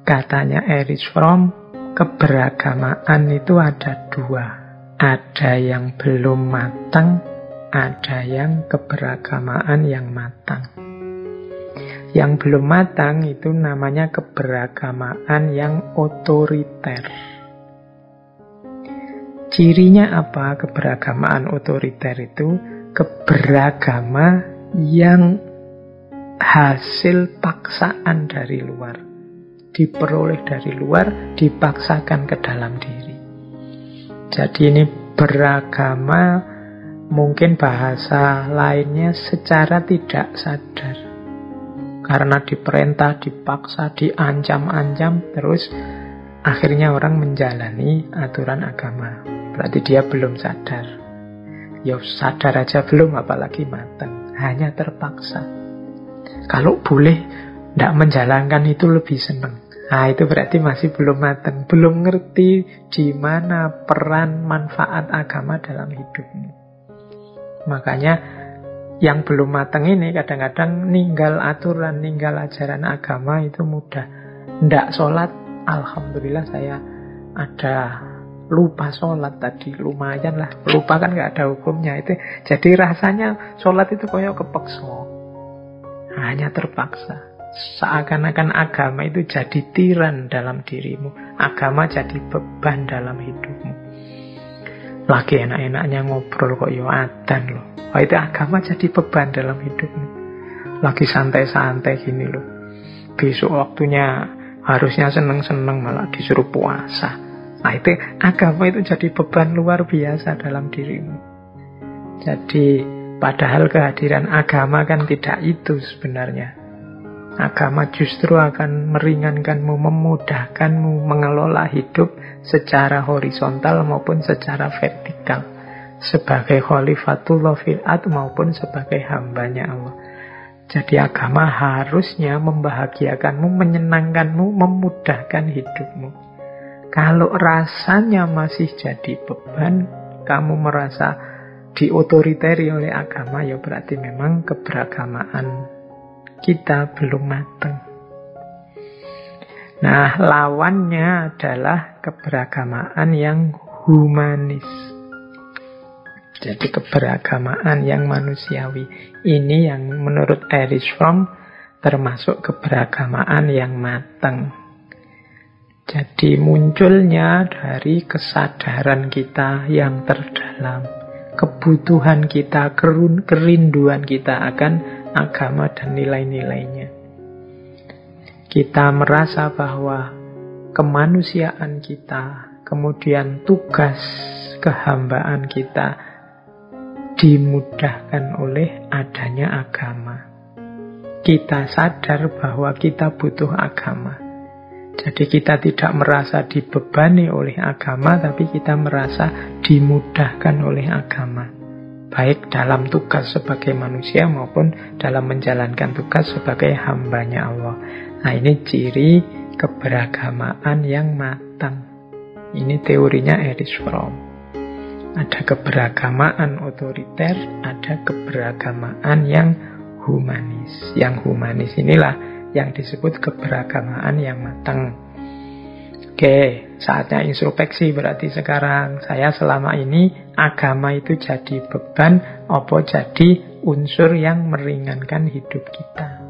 Katanya Erich Fromm, keberagamaan itu ada dua. Ada yang belum matang, ada yang keberagamaan yang matang. Yang belum matang itu namanya keberagamaan yang otoriter. Cirinya apa keberagamaan otoriter itu? Keberagama yang hasil paksaan dari luar. Diperoleh dari luar, dipaksakan ke dalam diri. Jadi ini beragama, mungkin bahasa lainnya secara tidak sadar. Karena diperintah, dipaksa, diancam-ancam, terus akhirnya orang menjalani aturan agama. Berarti dia belum sadar. Ya sadar aja belum, apalagi matang. Hanya terpaksa. Kalau boleh tidak menjalankan itu lebih senang. Nah itu berarti masih belum matang. Belum ngerti di mana peran manfaat agama dalam hidupmu. Makanya yang belum matang ini kadang-kadang ninggal aturan, ninggal ajaran agama itu mudah. Ndak sholat, alhamdulillah saya ada lupa sholat tadi, lumayan lah. Lupa kan gak ada hukumnya itu. Jadi rasanya sholat itu kayak kepeksa, hanya terpaksa. Seakan-akan agama itu jadi tiran dalam dirimu, agama jadi beban dalam hidupmu. Lagi enak-enaknya ngobrol kok yo adan loh. Wah itu agama jadi beban dalam hidupmu. Lagi santai-santai gini loh, besok waktunya harusnya seneng-seneng malah disuruh puasa. Nah itu agama itu jadi beban luar biasa dalam dirimu. Jadi padahal kehadiran agama kan tidak itu sebenarnya. Agama justru akan meringankanmu, memudahkanmu mengelola hidup secara horizontal maupun secara vertikal. Sebagai khalifatullah fil ard maupun sebagai hambanya Allah. Jadi agama harusnya membahagiakanmu, menyenangkanmu, memudahkan hidupmu. Kalau rasanya masih jadi beban, kamu merasa diotoriteri oleh agama, ya berarti memang keberagamaan kita belum matang. Nah, lawannya adalah keberagamaan yang humanis. Jadi keberagamaan yang manusiawi. Ini yang menurut Erich Fromm termasuk keberagamaan yang matang. Jadi munculnya dari kesadaran kita yang terdalam, kebutuhan kita, kerinduan kita akan agama dan nilai-nilainya. Kita merasa bahwa kemanusiaan kita, kemudian tugas kehambaan kita dimudahkan oleh adanya agama. Kita sadar bahwa kita butuh agama. Jadi kita tidak merasa dibebani oleh agama, tapi kita merasa dimudahkan oleh agama. Baik dalam tugas sebagai manusia maupun dalam menjalankan tugas sebagai hambanya Allah. Nah ini ciri keberagamaan yang matang. Ini teorinya Erich Fromm. Ada keberagamaan otoriter, ada keberagamaan yang humanis. Yang humanis inilah yang disebut keberagamaan yang matang. Oke, saatnya introspeksi berarti sekarang. Saya selama ini agama itu jadi beban, apa jadi unsur yang meringankan hidup kita.